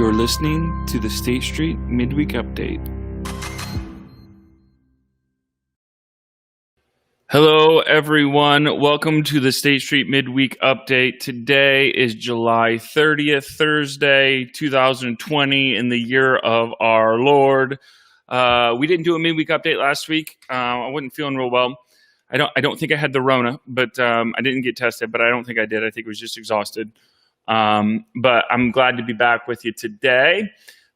You're listening to the State Street Midweek Update. Hello, everyone. Welcome to the State Street Midweek Update. Today is July 30th, Thursday, 2020, in the year of our Lord. We didn't do a midweek update last week. I wasn't feeling real well. I don't think I had the Rona, but I didn't get tested, but I don't think I did. I think I was just exhausted. But I'm glad to be back with you today.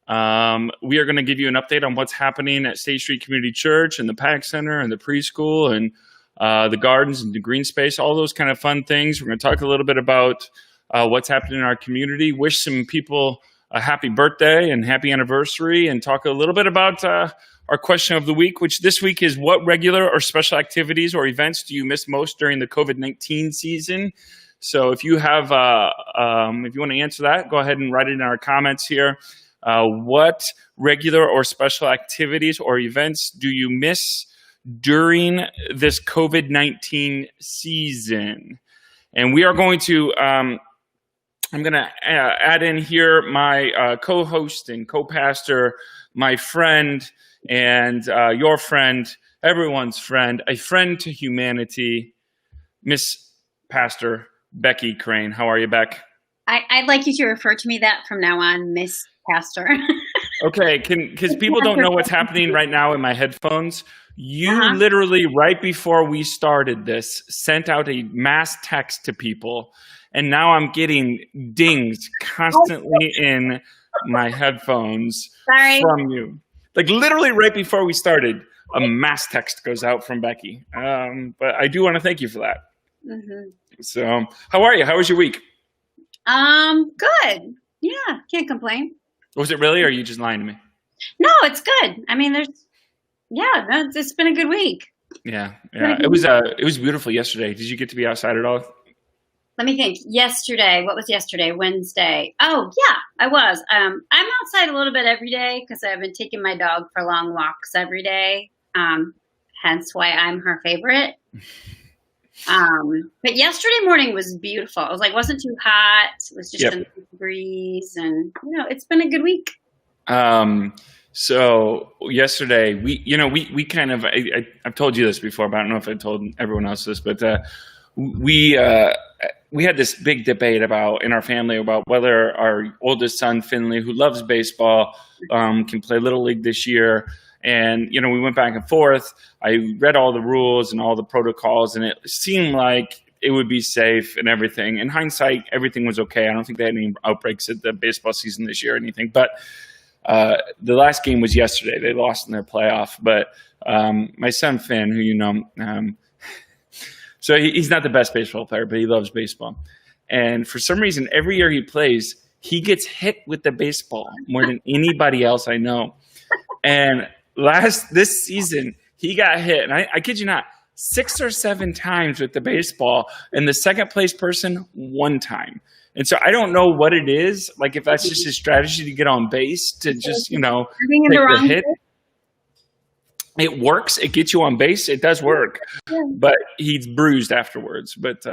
We are going to give you an update on what's happening at State Street Community Church and the PAC Center and the preschool and the gardens and the green space, all those kind of fun things. We're going to talk a little bit about what's happening in our community, wish some people a happy birthday and happy anniversary, and talk a little bit about our question of the week, which this week is: what regular or special activities or events do you miss most during the COVID-19 season? So if you have, if you want to answer that, go ahead and write it in our comments here. What regular or special activities or events do you miss during this COVID-19 season? And we are going to, I'm going to add in here my co-host and co-pastor, my friend and your friend, everyone's friend, a friend to humanity, Miss Pastor Becky Crain. How are you, Beck? I'd like you to refer to me that from now on, Miss Pastor. Okay, because people don't know what's happening right now in my headphones. You literally, right before we started this, sent out a mass text to people, and now I'm getting dings constantly in my headphones from you. Like literally right before we started, a mass text goes out from Becky. But I do want to thank you for that. Mm-hmm. So, how are you? How was your week? Good. Yeah, can't complain. Was it really, or are you just lying to me? No, it's good. I mean, it's been a good week. Yeah. It was beautiful yesterday. Did you get to be outside at all? Let me think. Yesterday, what was yesterday? Wednesday. Oh, yeah, I was. I'm outside a little bit every day because I've been taking my dog for long walks every day. Hence why I'm her favorite. But yesterday morning was beautiful. It was wasn't too hot. It was just a nice breeze, and it's been a good week. So yesterday we kind of, I've told you this before, but I don't know if I told everyone else this, but we had this big debate in our family about whether our oldest son Finley, who loves baseball, can play Little League this year. And, we went back and forth. I read all the rules and all the protocols, and it seemed like it would be safe and everything. In hindsight, everything was okay. I don't think they had any outbreaks at the baseball season this year or anything. But the last game was yesterday. They lost in their playoff. But my son, Finn, who so he's not the best baseball player, but he loves baseball. And for some reason, every year he plays, he gets hit with the baseball more than anybody else I know. And this season, he got hit, and I kid you not, 6 or 7 times with the baseball, and the second place person 1 time. And so I don't know what it is, like if that's just his strategy to get on base, to just, take the hit. It works. It gets you on base. It does work. But he's bruised afterwards. But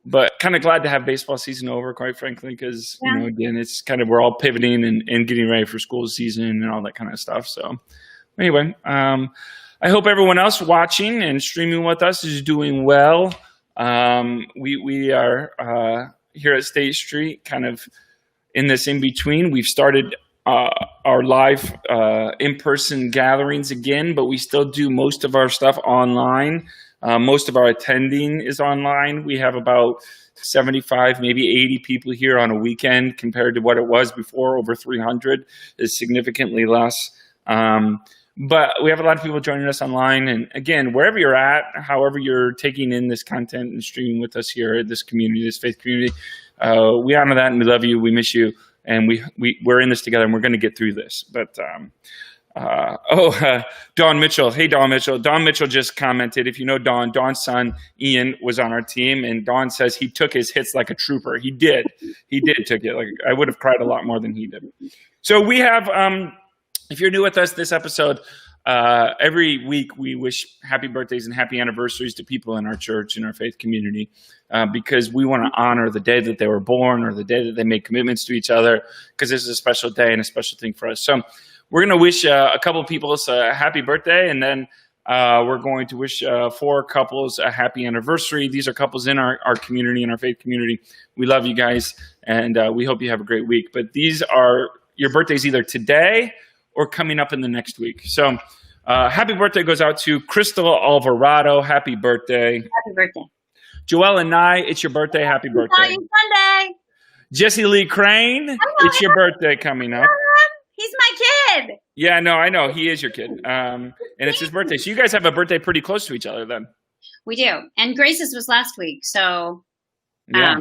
But kind of glad to have baseball season over, quite frankly, because, again, it's kind of, we're all pivoting and getting ready for school season and all that kind of stuff. So anyway, I hope everyone else watching and streaming with us is doing well. We are here at State Street kind of in this in-between. We've started our live in-person gatherings again, but we still do most of our stuff online. Most of our attending is online. We have about 75, maybe 80 people here on a weekend compared to what it was before. Over 300 is significantly less. But we have a lot of people joining us online. And again, wherever you're at, however you're taking in this content and streaming with us here at this community, this faith community, we honor that and we love you. We miss you. And we're in this together and we're going to get through this. But Don Mitchell. Hey, Don Mitchell. Don Mitchell just commented. If you know Don, Don's son, Ian, was on our team. And Don says he took his hits like a trooper. He did. Took it. Like I would have cried a lot more than he did. So we have, if you're new with us this episode, every week we wish happy birthdays and happy anniversaries to people in our church, in our faith community, because we want to honor the day that they were born or the day that they made commitments to each other, because this is a special day and a special thing for us. So we're going to wish a couple of people a happy birthday, and then we're going to wish 4 couples a happy anniversary. These are couples in our community, in our faith community. We love you guys, and we hope you have a great week. But these are your birthdays either today or coming up in the next week. So happy birthday goes out to Crystal Alvarado. Happy birthday. Happy birthday. Joelle and Nye, it's your birthday. Happy birthday. Sunday. Jesse Lee Crain, it's your birthday coming up. He's my kid. Yeah, no, I know. He is your kid. And it's his birthday. So you guys have a birthday pretty close to each other then. We do. And Grace's was last week. So, Yeah.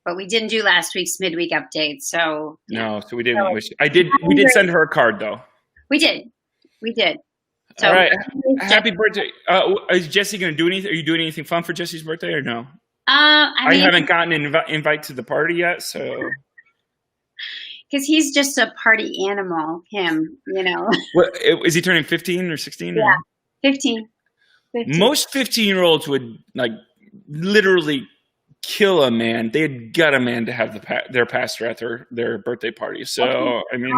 but we didn't do last week's midweek update. So, No, so we didn't wish. We did send her a card though. We did. So, All right. Happy birthday. Is Jesse going to do anything? Are you doing anything fun for Jesse's birthday or no? I haven't gotten an invite to the party yet, so. Because he's just a party animal, him, you know. What, is he turning 15 or 16? Yeah, 15. Most 15-year-olds would like literally kill a man. They'd gut a man to have their pastor at their birthday party. So I mean,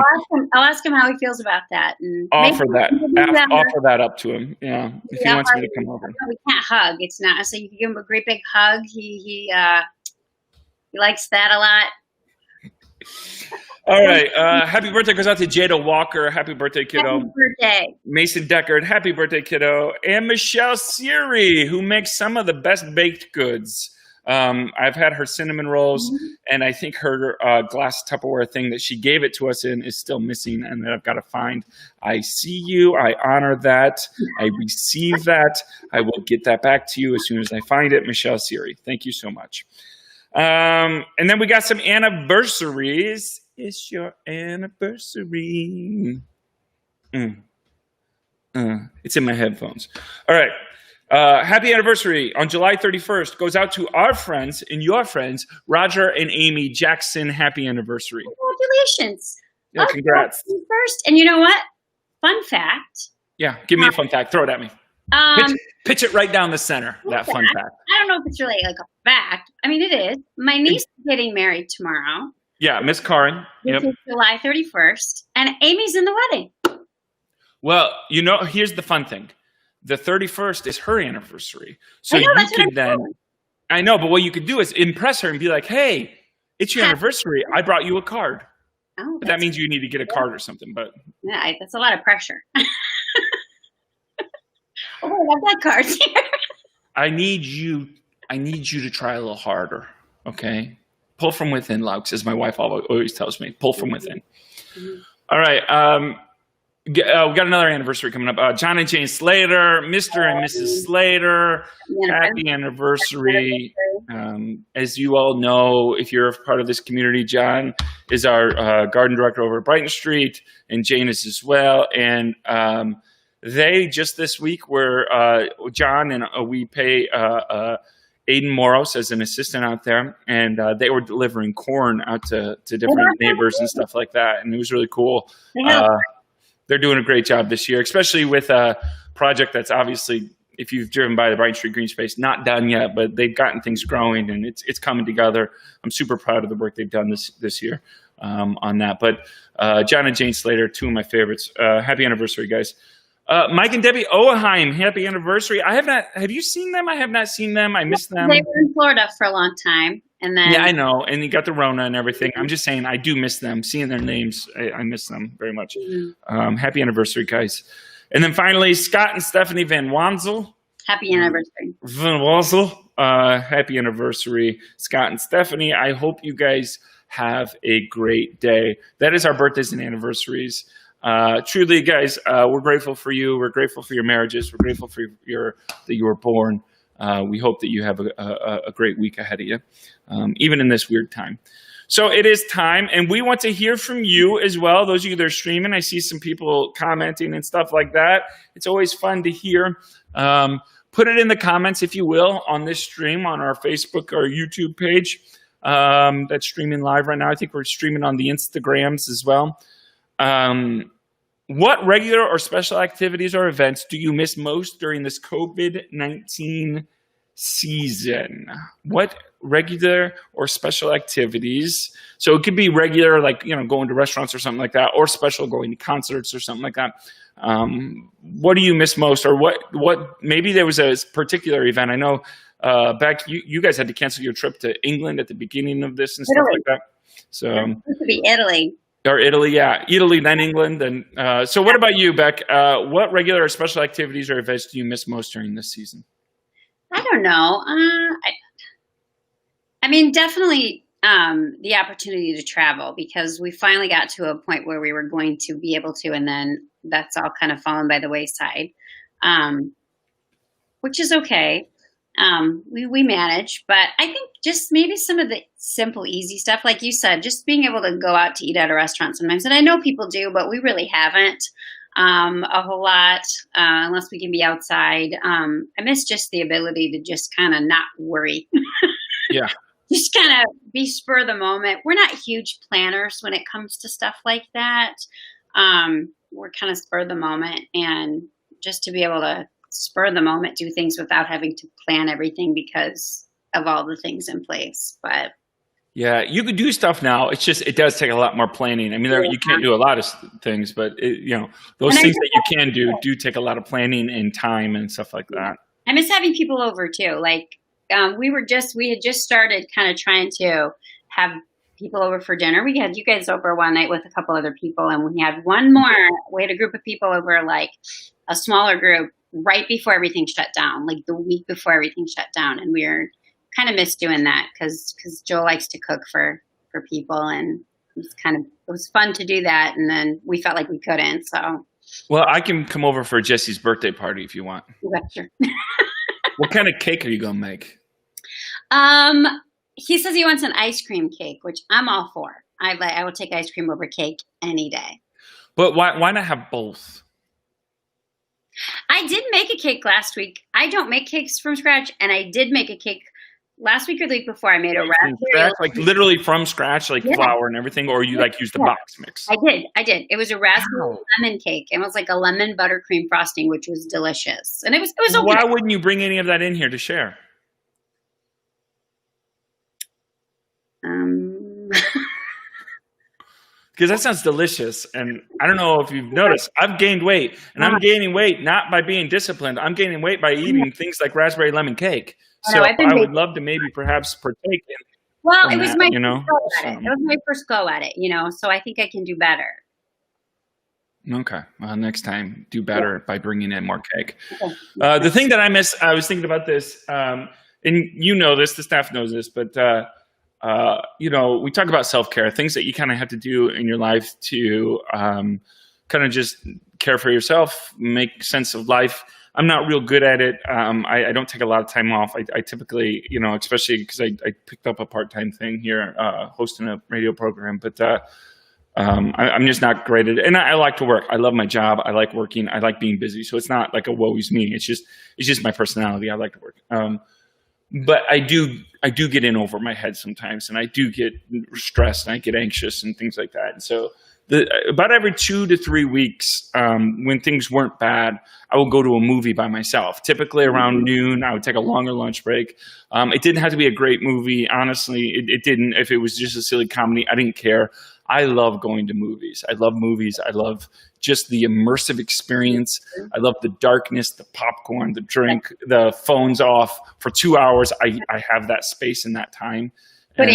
I'll ask him how he feels about that, and offer that up to him. Yeah, if he wants me to come over. We can't hug. It's not so you can give him a great big hug. He likes that a lot. All right. Happy birthday goes out to Jada Walker. Happy birthday, kiddo. Happy birthday. Mason Deckard. Happy birthday, kiddo. And Michelle Siri, who makes some of the best baked goods. I've had her cinnamon rolls, and I think her glass Tupperware thing that she gave it to us in is still missing, and that I've got to find. I see you. I honor that. I receive that. I will get that back to you as soon as I find it. Michelle Siri, thank you so much. And then we got some anniversaries. It's your anniversary. It's in my headphones. All right. Happy anniversary on July 31st goes out to our friends and your friends, Roger and Amy Jackson. Happy anniversary. Congratulations. Yeah, congrats. First, and you know what? Fun fact. Yeah, give me a fun fact. Throw it at me. Pitch it right down the center, that fun fact. I don't know if it's really like a fact. I mean, it is. My niece is getting married tomorrow. Yeah, Miss Karen. Which is July 31st. And Amy's in the wedding. Well, you know, here's the fun thing. The 31st is her anniversary. So I know, but what you could do is impress her and be like, hey, it's your anniversary. I brought you a card. Oh, but that means you need to get a card or something. But yeah, that's a lot of pressure. I've got cards here. I need you to try a little harder, okay? Pull from within, Loucks, as my wife always tells me. Pull from within. All right. We got another anniversary coming up. John and Jane Slater, Mr. and Mrs. Slater. Happy anniversary. As you all know, if you're a part of this community, John is our garden director over at Brighton Street, and Jane is as well. And they just this week were John and we pay Aiden Moros as an assistant out there, and they were delivering corn out to different neighbors and stuff like that, and it was really cool. They're doing a great job this year, especially with a project that's obviously, if you've driven by the Brighton Street Green Space, not done yet, but they've gotten things growing and it's coming together. I'm super proud of the work they've done this year on that. But John and Jane Slater, two of my favorites. Happy anniversary, guys. Mike and Debbie Oheim, happy anniversary. Have you seen them? I have not seen them. I missed them. They were in Florida for a long time. And then, yeah, I know. And you got the Rona and everything. I'm just saying, I do miss them. Seeing their names, I miss them very much. Happy anniversary, guys. And then finally, Scott and Stephanie Van Wanzel. Happy anniversary. Van Wanzel. Happy anniversary, Scott and Stephanie. I hope you guys have a great day. That is our birthdays and anniversaries. Truly, guys, we're grateful for you. We're grateful for your marriages. We're grateful for that you were born. We hope that you have a great week ahead of you, even in this weird time. So it is time, and we want to hear from you as well. Those of you that are streaming, I see some people commenting and stuff like that. It's always fun to hear. Put it in the comments, if you will, on this stream, on our Facebook or YouTube page that's streaming live right now. I think we're streaming on the Instagrams as well. What regular or special activities or events do you miss most during this COVID-19 season? What regular or special activities? So it could be regular, like, going to restaurants or something like that, or special, going to concerts or something like that. What do you miss most, or what? Maybe there was a particular event. I know, Beck, you guys had to cancel your trip to England at the beginning of this and stuff like that. So it's supposed to be Italy. Or Italy, yeah. Italy, then England. And so what about you, Beck? What regular or special activities or events do you miss most during this season? I don't know. I mean, definitely the opportunity to travel, because we finally got to a point where we were going to be able to, and then that's all kind of fallen by the wayside, which is okay. We manage, but I think just maybe some of the simple, easy stuff, like you said, just being able to go out to eat at a restaurant sometimes. And I know people do, but we really haven't a whole lot, unless we can be outside. I miss just the ability to just kind of not worry. Yeah. Just kind of be spur of the moment. We're not huge planners when it comes to stuff like that. We're kind of spur of the moment, and just to be able to spur of the moment do things without having to plan everything because of all the things in place. But yeah, you could do stuff now. It's just, it does take a lot more planning. I mean, you can't do a lot of things, but those things that you can do take a lot of planning and time and stuff like that. I miss having people over too. Like we had just started kind of trying to have people over for dinner. We had you guys over one night with a couple other people, and we had one more. We had a group of people over, like a smaller group, right before everything shut down, like the week before everything shut down. And we were kind of miss doing that because Joe likes to cook for people, and it was fun to do that. And then we felt like we couldn't. So, well, I can come over for Jesse's birthday party if you want. Sure. What kind of cake are you going to make? He says he wants an ice cream cake, which I'm all for. I will take ice cream over cake any day. But why not have both? I did make a cake last week. I don't make cakes from scratch, and I did make a cake last week or the week before. I made a raspberry, like literally from scratch, like flour and everything, or you use the box mix? I did. It was a raspberry lemon cake. It was like a lemon buttercream frosting, which was delicious, and it was okay. Why wouldn't you bring any of that in here to share? Because that sounds delicious, and I don't know if you've noticed, I've gained weight, and I'm gaining weight not by being disciplined. I'm gaining weight by eating things like raspberry lemon cake. So I would love to maybe perhaps partake in. Well, it was my first go at it. It was my first go at it, so I think I can do better. Okay. Well, next time, do better by bringing in more cake. Okay. The thing that I miss, I was thinking about this, and the staff knows this, but we talk about self-care, things that you kind of have to do in your life to kind of just care for yourself, make sense of life. I'm not real good at it. I don't take a lot of time off. I typically, especially because I picked up a part-time thing here, hosting a radio program, but I'm just not great at it. And I like to work. I love my job. I like working. I like being busy. So it's not like a woe is me. It's just my personality. I like to work. But I do get in over my head sometimes, and I do get stressed, and I get anxious and things like that. And so about every 2 to 3 weeks, when things weren't bad, I would go to a movie by myself. Typically around noon, I would take a longer lunch break. It didn't have to be a great movie. Honestly, it didn't. If it was just a silly comedy, I didn't care. I love going to movies. I love movies. I love just the immersive experience. I love the darkness, the popcorn, the drink, the phones off for 2 hours. I have that space and that time. And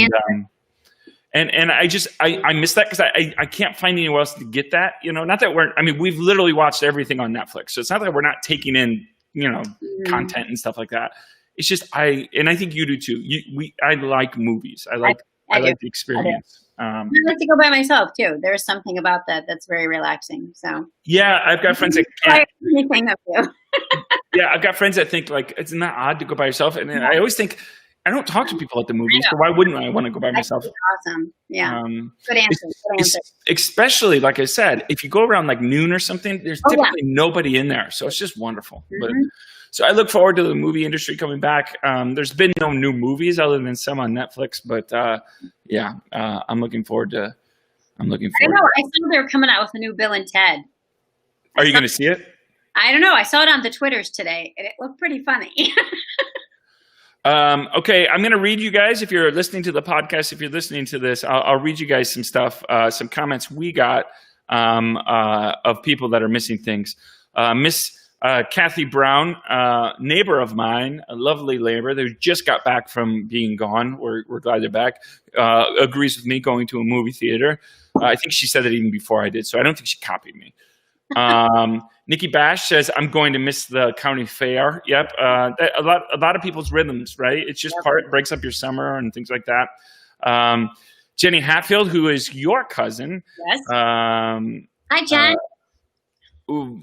I miss that because I can't find anywhere else to get that. Not that we've literally watched everything on Netflix. So it's not that we're not taking in, content and stuff like that. It's just, I think you do too. I like movies. I like the experience. I like to go by myself too. There's something about that that's very relaxing. So yeah, I've got friends that can't. Anything of you. Yeah, I've got friends that think like it's not odd to go by yourself, and I always think I don't talk to people at the movies, so why wouldn't I want to go by myself? Awesome. Yeah. Good answer. Especially, like I said, if you go around like noon or something, there's typically nobody in there, so it's just wonderful. Mm-hmm. But so I look forward to the movie industry coming back. There's been no new movies other than some on Netflix, but I'm looking forward to. I know. I saw they were coming out with a new Bill and Ted. Are you going to see it? I don't know. I saw it on the Twitters today, and it looked pretty funny. Okay, I'm going to read you guys, if you're listening to the podcast, if you're listening to this, I'll read you guys some stuff, some comments we got of people that are missing things. Miss Kathy Brown, neighbor of mine, a lovely neighbor, they just got back from being gone. We're glad they're back. Agrees with me going to a movie theater. I think she said it even before I did, so I don't think she copied me. Nikki Bash says, I'm going to miss the county fair. Yep. A lot of people's rhythms, right? It's just breaks up your summer and things like that. Jenny Hatfield, who is your cousin. Yes. Hi, Jen.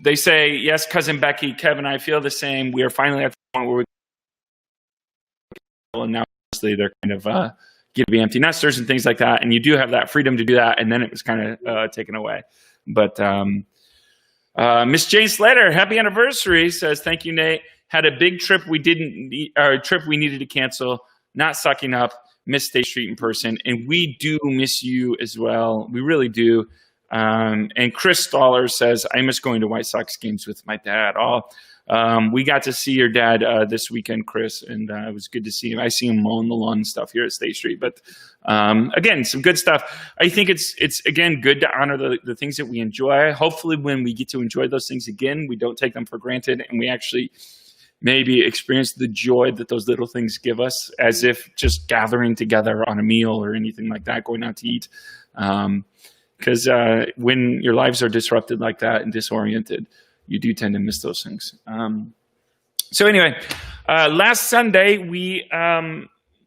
They say, yes, cousin Becky, Kevin, I feel the same. We are finally at the point where and now obviously they're kind of get to be empty nesters and things like that. And you do have that freedom to do that. And then it was kind of taken away. But Miss Jane Slater, happy anniversary, says, thank you, Nate. Had a big trip we needed to cancel, not sucking up, miss State Street in person. And we do miss you as well. We really do. And Chris Stoller says, I miss going to White Sox games with my dad. We got to see your dad this weekend, Chris, and it was good to see him. I see him mowing the lawn and stuff here at State Street. But again, some good stuff. I think it's again good to honor the things that we enjoy. Hopefully, when we get to enjoy those things again, we don't take them for granted, and we actually maybe experience the joy that those little things give us, as if just gathering together on a meal or anything like that, going out to eat. Because when your lives are disrupted like that and disoriented, you do tend to miss those things. So anyway, last Sunday, we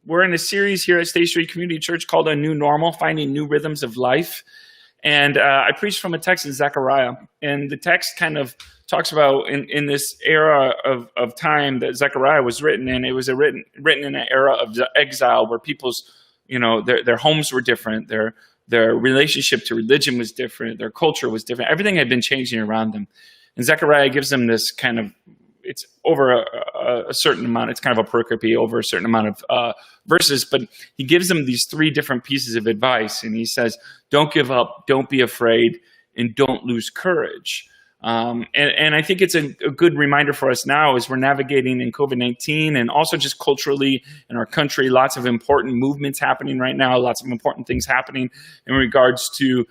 were in a series here at State Street Community Church called A New Normal, Finding New Rhythms of Life. And I preached from a text in Zechariah. And the text kind of talks about in this era of time that Zechariah was written in, it was written in an era of exile where people's, their homes were different, their relationship to religion was different, their culture was different. Everything had been changing around them. And Zechariah gives them this kind of, it's over a certain amount, it's kind of a pericope over a certain amount of verses, but he gives them these three different pieces of advice. And he says, don't give up, don't be afraid, and don't lose courage. And I think it's a good reminder for us now as we're navigating in COVID-19 and also just culturally in our country, lots of important movements happening right now, lots of important things happening in regards to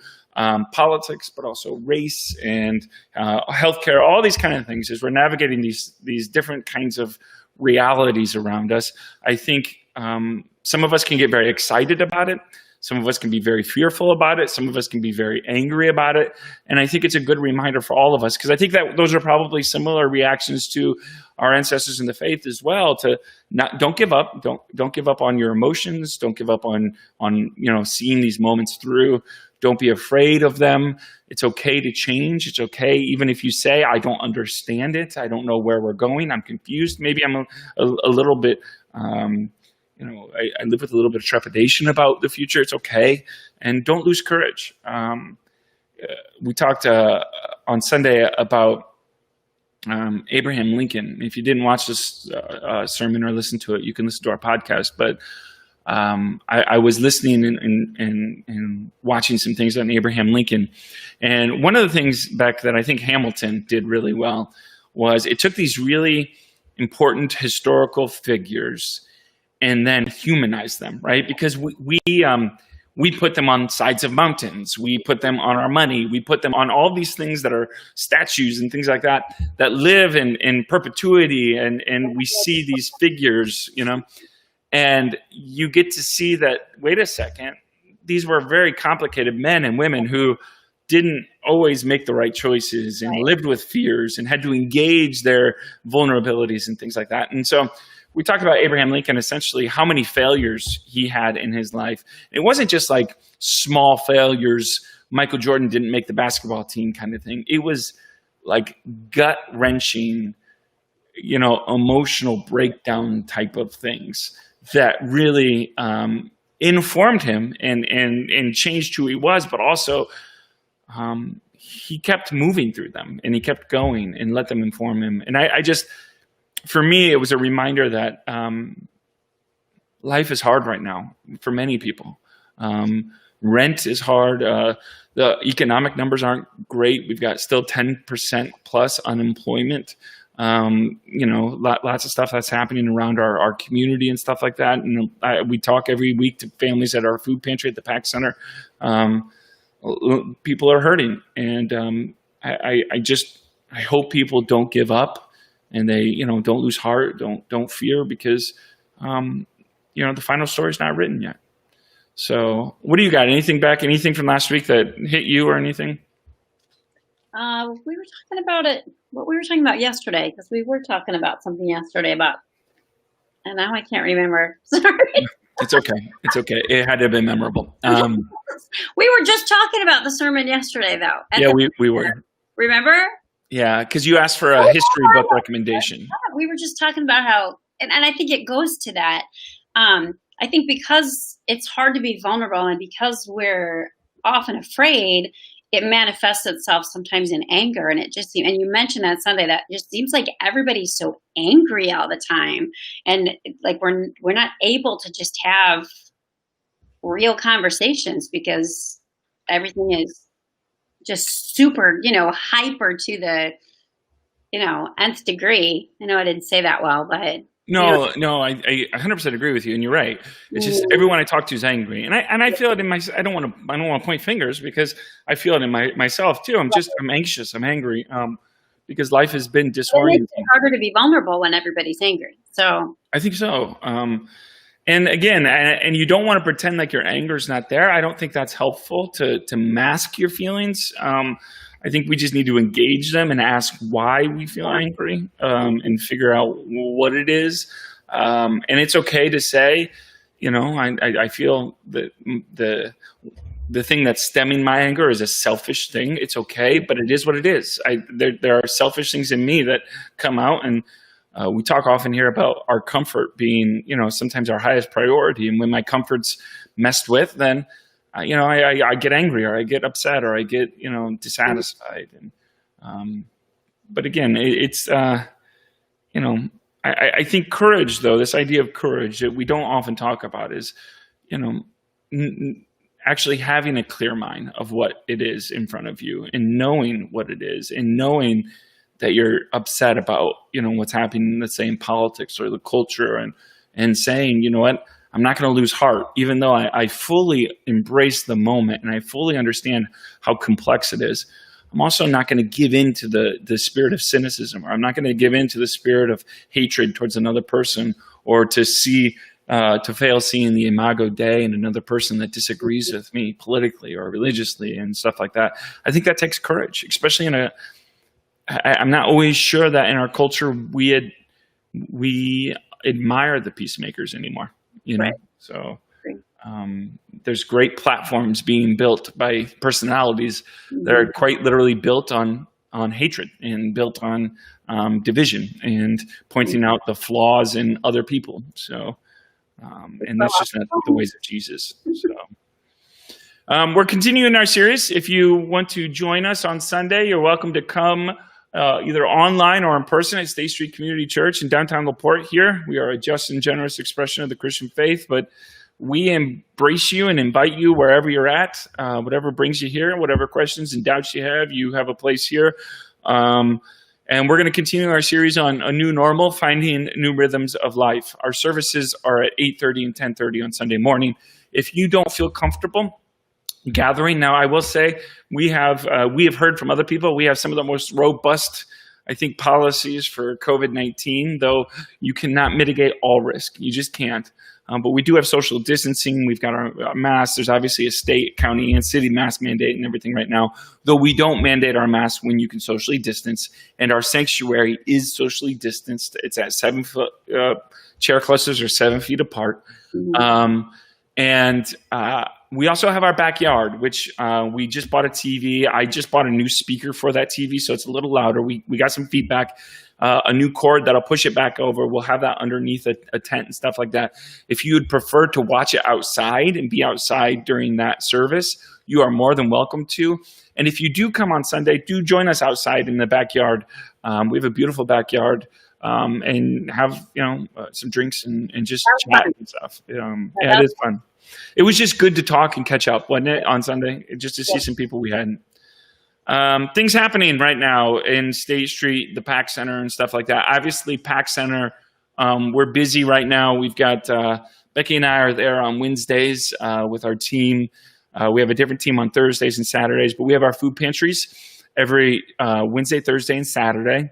politics, but also race and healthcare, all these kind of things. As we're navigating these different kinds of realities around us, I think some of us can get very excited about it. Some of us can be very fearful about it. Some of us can be very angry about it. And I think it's a good reminder for all of us, because I think that those are probably similar reactions to our ancestors in the faith as well, to don't give up. Don't give up on your emotions. Don't give up on seeing these moments through. Don't be afraid of them. It's okay to change. It's okay even if you say, I don't understand it. I don't know where we're going. I'm confused. Maybe I'm a little bit I live with a little bit of trepidation about the future. It's okay. And don't lose courage. We talked on Sunday about Abraham Lincoln. If you didn't watch this sermon or listen to it, you can listen to our podcast. But I was listening and watching some things on Abraham Lincoln. And one of the things, Beck, that I think Hamilton did really well was it took these really important historical figures and then humanize them, right? Because we put them on sides of mountains. We put them on our money. We put them on all these things that are statues and things like that live in perpetuity. And we see these figures, and you get to see that, wait a second, these were very complicated men and women who didn't always make the right choices and lived with fears and had to engage their vulnerabilities and things like that. And so we talked about Abraham Lincoln, essentially how many failures he had in his life. It wasn't just like small failures, Michael Jordan didn't make the basketball team kind of thing. It was like gut-wrenching, emotional breakdown type of things that really informed him and changed who he was, but also he kept moving through them and he kept going and let them inform him. And I just, for me, it was a reminder that life is hard right now for many people. Rent is hard. The economic numbers aren't great. We've got still 10% plus unemployment. Lots of stuff that's happening around our community and stuff like that. And we talk every week to families at our food pantry at the PAC Center. People are hurting, and I hope people don't give up, and they don't lose heart, don't fear, because the final story is not written yet. So, what do you got? Anything back? Anything from last week that hit you or anything? We were talking about it. What we were talking about yesterday, because we were talking about something yesterday about, and now I can't remember. Sorry. It's okay. It's okay. It had to have been memorable. We were just talking about the sermon yesterday, though. Yeah, we were. Remember? Yeah, because you asked for a history book recommendation. We were just talking about how, and I think it goes to that. I think because it's hard to be vulnerable, and because we're often afraid, it manifests itself sometimes in anger. And it just seems, and you mentioned that Sunday, that just seems like everybody's so angry all the time, and like we're not able to just have real conversations because everything is just super, hyper to the, nth degree. I know I didn't say that well, but. No, I 100% agree with you, and you're right. It's just everyone I talk to is angry, and I feel it in my. I don't want to point fingers, because I feel it in myself too. I'm anxious. I'm angry, because life has been disorienting. It's harder to be vulnerable when everybody's angry. So I think so. And again, and you don't want to pretend like your anger is not there. I don't think that's helpful to mask your feelings. I think we just need to engage them and ask why we feel angry, and figure out what it is. And it's okay to say, I feel that the thing that's stemming my anger is a selfish thing. It's okay, but it is what it is. There are selfish things in me that come out, and we talk often here about our comfort being, sometimes our highest priority. And when my comfort's messed with, then I get angry, or I get upset, or I get, dissatisfied. And, but again, it's, I think courage, though, this idea of courage that we don't often talk about is, actually having a clear mind of what it is in front of you, and knowing what it is, and knowing that you're upset about, what's happening, let's say, in politics or the culture, and saying, you know what, I'm not going to lose heart, even though I fully embrace the moment and I fully understand how complex it is. I'm also not going to give in to the spirit of cynicism, or I'm not going to give in to the spirit of hatred towards another person, or to fail seeing the imago Dei in another person that disagrees with me politically or religiously and stuff like that. I think that takes courage, especially I'm not always sure that in our culture we admire the peacemakers anymore. Right. So there's great platforms being built by personalities that are quite literally built on hatred, and built on division, and pointing out the flaws in other people. So, and that's just not the ways of Jesus. So we're continuing our series. If you want to join us on Sunday, you're welcome to come either online or in person at State Street Community Church in downtown LaPorte here. We are a just and generous expression of the Christian faith, but we embrace you and invite you wherever you're at, whatever brings you here, whatever questions and doubts you have a place here. And we're going to continue our series on a new normal, finding new rhythms of life. Our services are at 8:30 and 10:30 on Sunday morning. If you don't feel comfortable gathering, now I will say we have heard from other people. We have some of the most robust, I think, policies for COVID-19, though you cannot mitigate all risk. You just can't. But we do have social distancing. We've got our masks. There's obviously a state, county, and city mask mandate and everything right now, though we don't mandate our masks when you can socially distance. And our sanctuary is socially distanced. It's at 7 foot, chair clusters are 7 feet apart. We also have our backyard, which we just bought a TV. I just bought a new speaker for that TV, so it's a little louder. We got some feedback, a new cord that'll push it back over. We'll have that underneath a tent and stuff like that. If you would prefer to watch it outside and be outside during that service, you are more than welcome to. And if you do come on Sunday, do join us outside in the backyard. We have a beautiful backyard. And have some drinks and just chat and stuff. Yeah, it is fun. it was just good to talk and catch up, wasn't it, on Sunday? Just to see some people we hadn't. Things happening right now in State Street, the PAC Center and stuff like that. Obviously, PAC Center, we're busy right now. We've got Becky and I are there on Wednesdays with our team. We have a different team on Thursdays and Saturdays, but we have our food pantries every Wednesday, Thursday, and Saturday.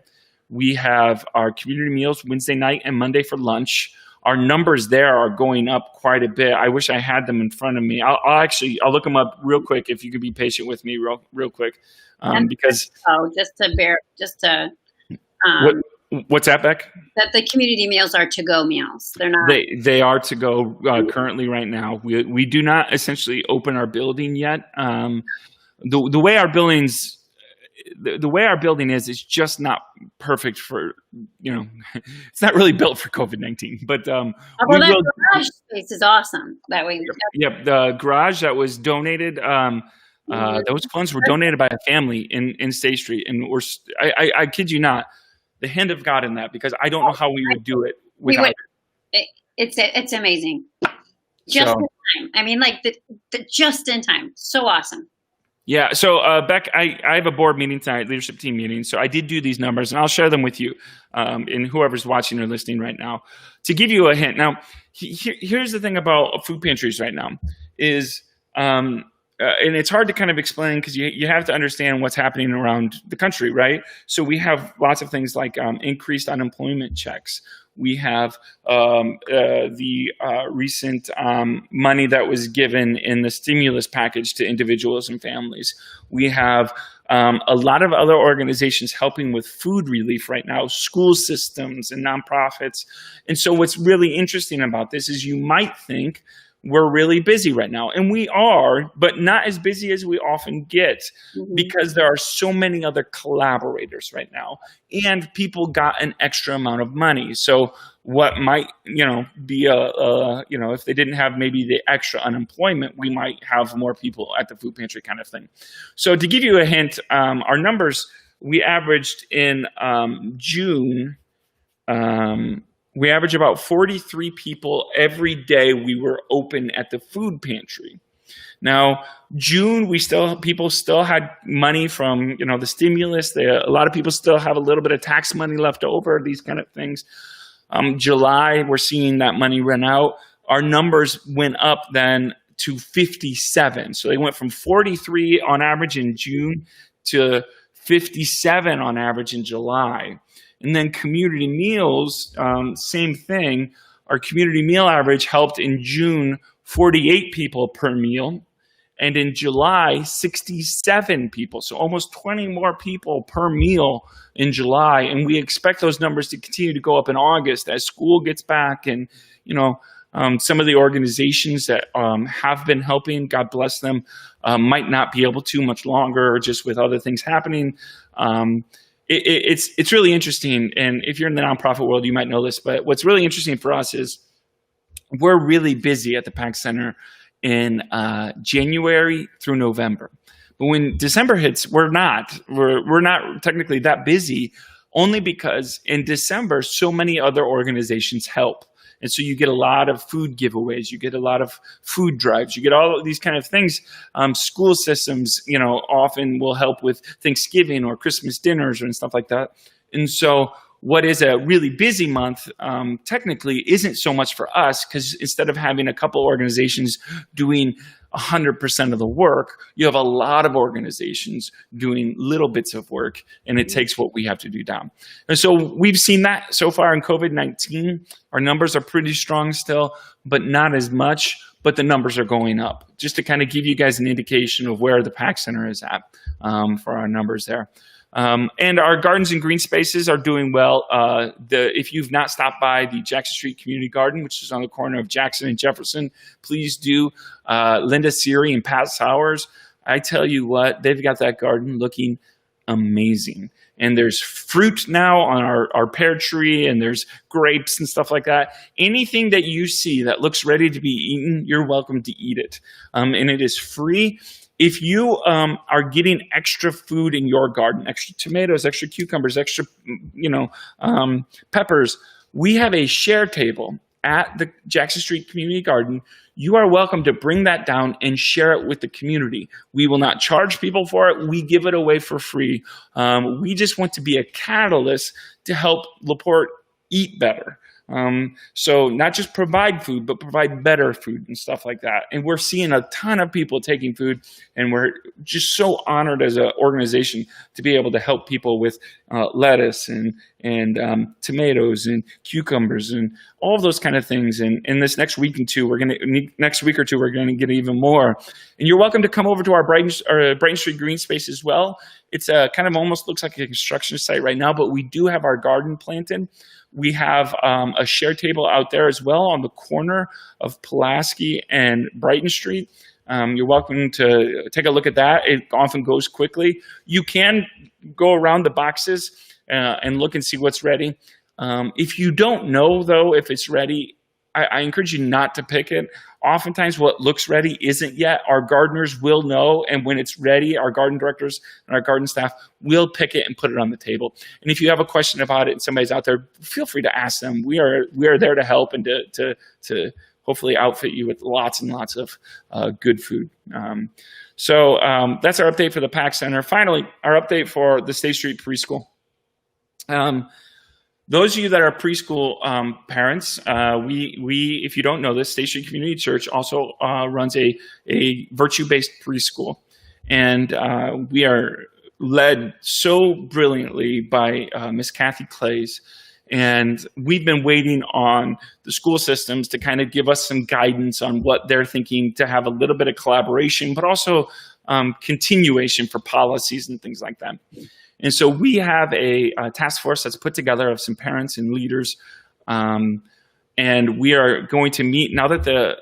We have our community meals Wednesday night and Monday for lunch. Our numbers there are going up quite a bit. I wish I had them in front of me. I'll look them up real quick if you could be patient with me real quick. Because what's that, Beck? That the community meals are to-go meals. They're not. They are to go currently right now. We do not essentially open our building yet. The way our buildings. The way our building is just not perfect for, it's not really built for COVID-19, but that garage space is awesome. That way. Yep. The garage that was donated, those funds were donated by a family in State Street. And I kid you not, the hand of God in that, because I don't know how we would do it without it. It's amazing. Just in time. I mean, like the just in time. So awesome. Yeah. So, Beck, I have a board meeting tonight, leadership team meeting. So I did do these numbers, and I'll share them with you and whoever's watching or listening right now to give you a hint. Now, here's the thing about food pantries right now is, and it's hard to kind of explain because you have to understand what's happening around the country, right? So we have lots of things like increased unemployment checks. We have the recent money that was given in the stimulus package to individuals and families. We have a lot of other organizations helping with food relief right now, school systems and nonprofits. And so what's really interesting about this is you might think we're really busy right now. And we are, but not as busy as we often get because there are so many other collaborators right now. And people got an extra amount of money. So what might, be if they didn't have maybe the extra unemployment, we might have more people at the food pantry kind of thing. So to give you a hint, our numbers, we averaged in June, we average about 43 people every day we were open at the food pantry. Now, June, people still had money from, the stimulus. A lot of people still have a little bit of tax money left over, these kind of things. July, we're seeing that money run out. Our numbers went up then to 57. So they went from 43 on average in June to 57 on average in July. And then community meals, same thing. Our community meal average helped in June 48 people per meal. And in July, 67 people. So almost 20 more people per meal in July. And we expect those numbers to continue to go up in August as school gets back. And, some of the organizations that have been helping, God bless them, might not be able to much longer just with other things happening. It's really interesting. And if you're in the nonprofit world, you might know this. But what's really interesting for us is we're really busy at the PAC Center in January through November. But when December hits, we're not technically that busy, only because in December, so many other organizations help. And so you get a lot of food giveaways, you get a lot of food drives, you get all of these kind of things. School systems, often will help with Thanksgiving or Christmas dinners and stuff like that. And so what is a really busy month technically isn't so much for us, because instead of having a couple organizations doing 100% of the work, you have a lot of organizations doing little bits of work, and it takes what we have to do down. And so we've seen that so far in COVID-19. Our numbers are pretty strong still, but not as much, but the numbers are going up. Just to kind of give you guys an indication of where the PAC Center is at for our numbers there. And our gardens and green spaces are doing well. If you've not stopped by the Jackson Street Community Garden, which is on the corner of Jackson and Jefferson, please do. Linda Seary and Pat Sowers, I tell you what, they've got that garden looking amazing. And there's fruit now on our pear tree, and there's grapes and stuff like that. Anything that you see that looks ready to be eaten, you're welcome to eat it. And it is free. If you are getting extra food in your garden, extra tomatoes, extra cucumbers, extra peppers, we have a share table at the Jackson Street Community Garden, you are welcome to bring that down and share it with the community. We will not charge people for it. We give it away for free. We just want to be a catalyst to help LaPorte eat better. So not just provide food, but provide better food and stuff like that. And we're seeing a ton of people taking food, and we're just so honored as an organization to be able to help people with lettuce and tomatoes and cucumbers and all of those kind of things. And in this next week or two, we're going to get even more. And you're welcome to come over to our Brighton Street Green Space as well. It's kind of almost looks like a construction site right now, but we do have our garden planted. We have a share table out there as well on the corner of Pulaski and Brighton Street. You're welcome to take a look at that. It often goes quickly. You can go around the boxes and look and see what's ready. If you don't know, though, if it's ready, I encourage you not to pick it. Oftentimes what looks ready isn't yet. Our gardeners will know, and when it's ready, our garden directors and our garden staff will pick it and put it on the table. And if you have a question about it and somebody's out there, feel free to ask them. We are there to help and to hopefully outfit you with lots and lots of good food. So that's our update for the PAC Center. Finally, our update for the State Street Preschool. Those of you that are preschool parents, we if you don't know this, State Street Community Church also runs a virtue-based preschool, and we are led so brilliantly by Miss Kathy Clays, and we've been waiting on the school systems to kind of give us some guidance on what they're thinking, to have a little bit of collaboration, but also continuation for policies and things like that. And so we have a task force that's put together of some parents and leaders, and we are going to meet now that the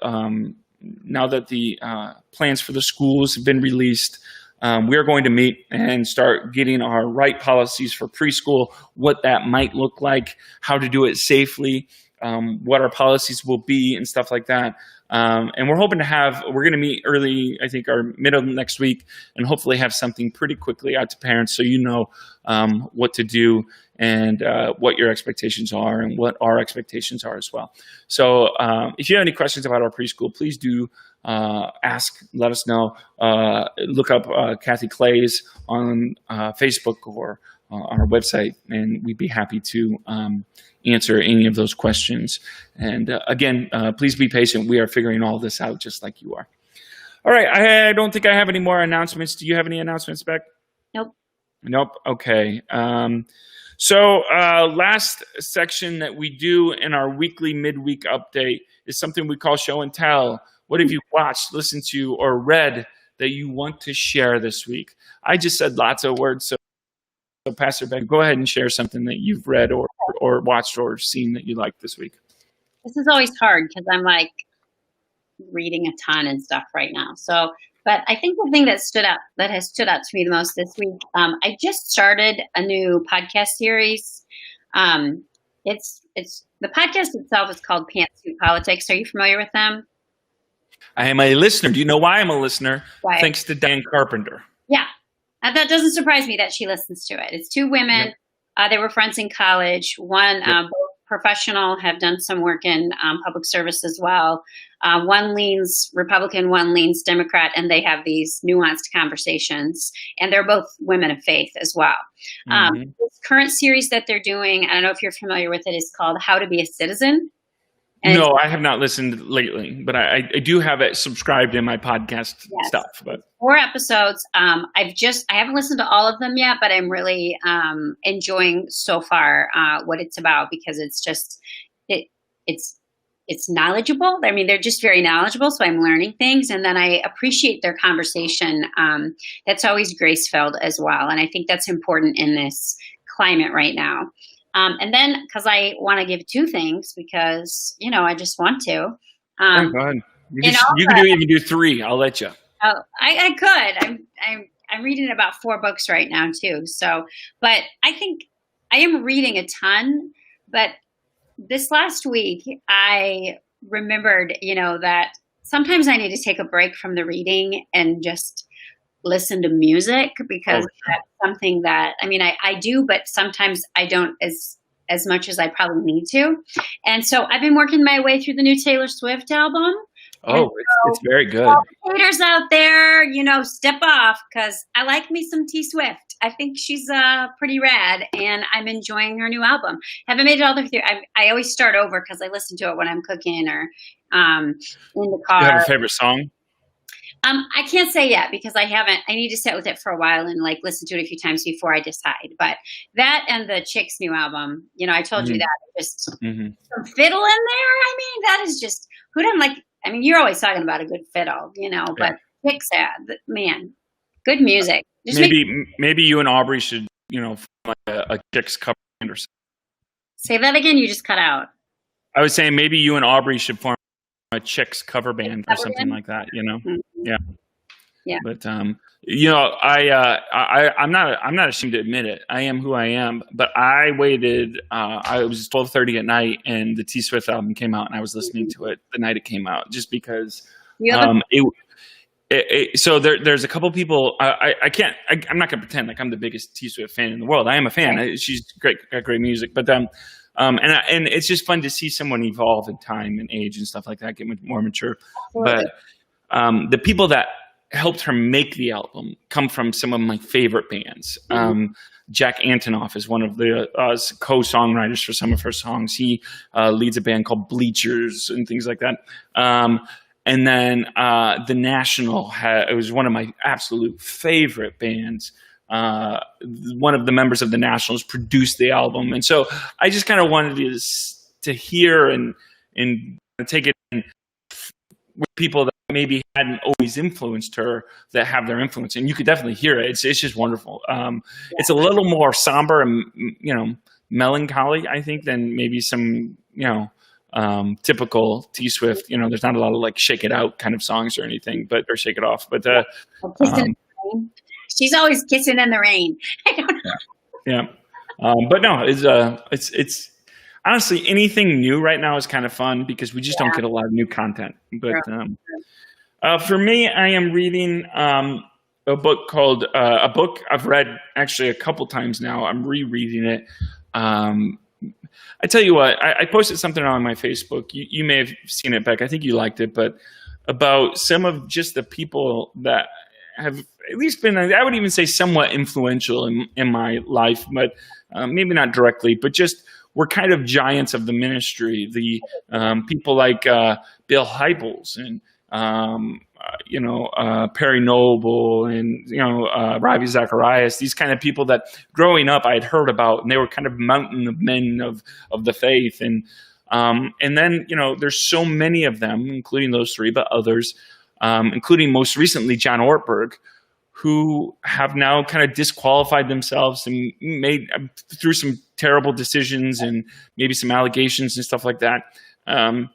plans for the schools have been released. We are going to meet and start getting our right policies for preschool, what that might look like, how to do it safely, what our policies will be, and stuff like that. And we're hoping we're going to meet early, I think, or middle of next week, and hopefully have something pretty quickly out to parents so you know what to do and what your expectations are and what our expectations are as well. So if you have any questions about our preschool, please do ask, let us know. Look up Kathy Clays on Facebook or on our website, and we'd be happy to answer any of those questions. And again, please be patient. We are figuring all this out just like you are. All right. I don't think I have any more announcements. Do you have any announcements, Beck? Nope. Okay. So last section that we do in our weekly midweek update is something we call show and tell. What have you watched, listened to, or read that you want to share this week? I just said lots of words, so Pastor Beck, go ahead and share something that you've read or watched or seen that you liked this week. This is always hard because I'm like reading a ton and stuff right now. So, but I think the thing that has stood out to me the most this week, I just started a new podcast series. It's the podcast itself is called Pantsuit Politics. Are you familiar with them? I am a listener. Do you know why I'm a listener? Why? Thanks to Dan Carpenter. Yeah. That doesn't surprise me that she listens to it. It's two women. Yep. They were friends in college. One, both professional, have done some work in public service as well. One leans Republican, one leans Democrat, and they have these nuanced conversations. And they're both women of faith as well. This current series that they're doing, I don't know if you're familiar with it, is called How to Be a Citizen. And no, I have not listened lately, but I do have it subscribed in my podcast stuff. But 4 episodes. I haven't listened to all of them yet, but I'm really enjoying so far what it's about, because it's just it's knowledgeable. I mean, they're just very knowledgeable, so I'm learning things, and then I appreciate their conversation. That's always grace-filled as well, and I think that's important in this climate right now. And then, because I want to give 2 things, because, I just want to. Oh, God. You can even do 3. I'll let you. Oh, I could. I'm reading about 4 books right now, too. So, but I think I am reading a ton. But this last week, I remembered, that sometimes I need to take a break from the reading and just listen to music, because that's something that, I do, but sometimes I don't as as much as I probably need to. And so I've been working my way through the new Taylor Swift album. Oh, it's very good. All the haters out there, step off, because I like me some T Swift. I think she's pretty rad, and I'm enjoying her new album. Haven't made it all the way through. I always start over because I listen to it when I'm cooking or in the car. Do you have a favorite song? I can't say yet because I haven't. I need to sit with it for a while and listen to it a few times before I decide. But that and the Chicks' new album, I told you that just some fiddle in there. I mean, that is just who doesn't like. I mean, you're always talking about a good fiddle, but Chicks, man, good music. Just maybe you and Aubrey should, form a Chicks cover band or something. Say that again. You just cut out. I was saying maybe you and Aubrey should form a Chicks cover band or something like that. Yeah. But I'm not ashamed to admit it. I am who I am. But I waited. I was 12:30 at night, and the T Swift album came out, and I was listening to it the night it came out, just because. So there's a couple people. I'm not gonna pretend like I'm the biggest T Swift fan in the world. I am a fan. Right. She's got great music, but and it's just fun to see someone evolve in time and age and stuff like that, get more mature. Absolutely. But the people that helped her make the album come from some of my favorite bands. Jack Antonoff is one of the co-songwriters for some of her songs. He leads a band called Bleachers and things like that. And then The National, it was one of my absolute favorite bands. One of the members of The Nationals produced the album. And so I just kind of wanted to hear and take it in with people that maybe hadn't always influenced her that have their influence. And you could definitely hear it. It's just wonderful. It's a little more somber and, melancholy, I think, than maybe some, typical T Swift. There's not a lot of Shake It Out kind of songs or anything, or Shake It Off. But she's always kissing in the rain. I don't know. Yeah. But no, it's honestly, anything new right now is kind of fun because we just don't get a lot of new content. But for me, I am reading a book called a book I've read actually a couple times now. I'm rereading it. I tell you what, I posted something on my Facebook. You may have seen it, Beck. I think you liked it, but about some of just the people that have at least been, I would even say, somewhat influential in my life, but maybe not directly, but just were kind of giants of the ministry. The people like Bill Hybels and Perry Noble and Ravi Zacharias. These kind of people that growing up I had heard about, and they were kind of mountain of men of the faith. And then there's so many of them, including those three, but others, including most recently John Ortberg, who have now kind of disqualified themselves and made through some terrible decisions and maybe some allegations and stuff like that. And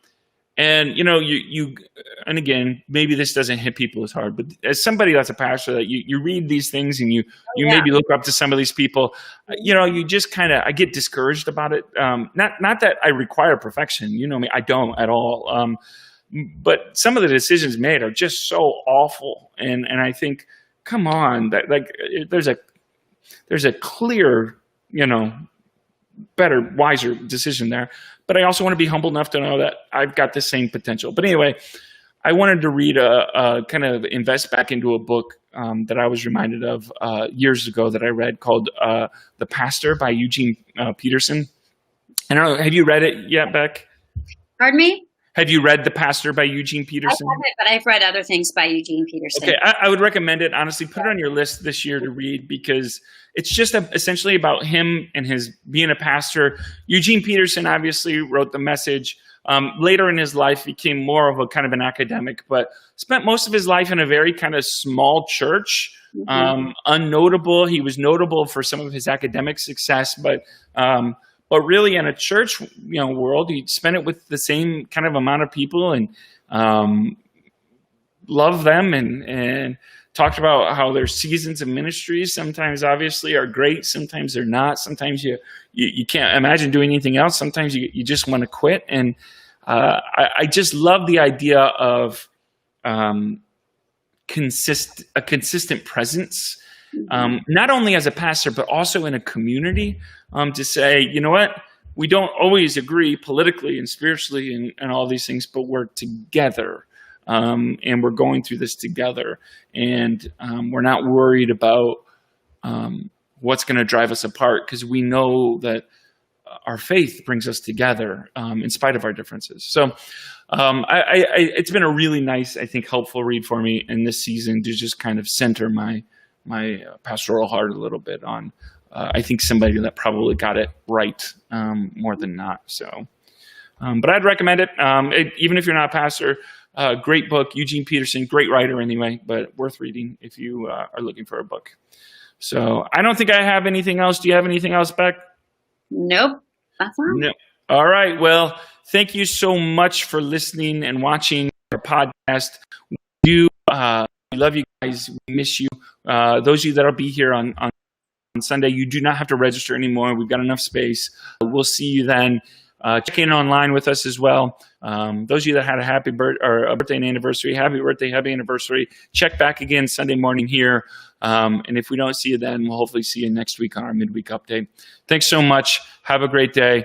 and again, maybe this doesn't hit people as hard, but as somebody that's a pastor, that you read these things and you maybe look up to some of these people, you just kind of, I get discouraged about it. Not that I require perfection, me, I don't at all. But some of the decisions made are just so awful. And I think, come on, there's a clear, better, wiser decision there. But I also want to be humble enough to know that I've got the same potential. But anyway, I wanted to read kind of invest back into a book that I was reminded of years ago that I read called The Pastor by Eugene Peterson. I don't know, have you read it yet, Beck? Pardon me? Have you read The Pastor by Eugene Peterson? I haven't, but I've read other things by Eugene Peterson. Okay, I would recommend it. Honestly, put it on your list this year to read because it's just essentially about him and his being a pastor. Eugene Peterson obviously wrote The Message. Later in his life, became more of a kind of an academic, but spent most of his life in a very kind of small church, unnotable. He was notable for some of his academic success, but really in a church, world, he spent it with the same kind of amount of people and loved them and talked about how their seasons of ministry sometimes obviously are great, sometimes they're not. Sometimes you can't imagine doing anything else. Sometimes you just want to quit. And I just love the idea of a consistent presence, not only as a pastor, but also in a community, to say, you know what, we don't always agree politically and spiritually and all these things, but we're together. And we're going through this together. And we're not worried about what's going to drive us apart, because we know that our faith brings us together in spite of our differences. So it's been a really nice, I think, helpful read for me in this season to just kind of center my pastoral heart a little bit on, I think, somebody that probably got it right more than not. So, but I'd recommend it, even if you're not a pastor. Great book, Eugene Peterson, great writer anyway, but worth reading if you are looking for a book. So I don't think I have anything else. Do you have anything else, Beck? Nope. That's all. No. All right. Well, thank you so much for listening and watching our podcast. We love you guys. We miss you. Those of you that'll be here on Sunday, you do not have to register anymore. We've got enough space. We'll see you then. Check in online with us as well. Those of you that had a birthday and anniversary, happy birthday, happy anniversary. Check back again Sunday morning here. And if we don't see you then, we'll hopefully see you next week on our midweek update. Thanks so much. Have a great day.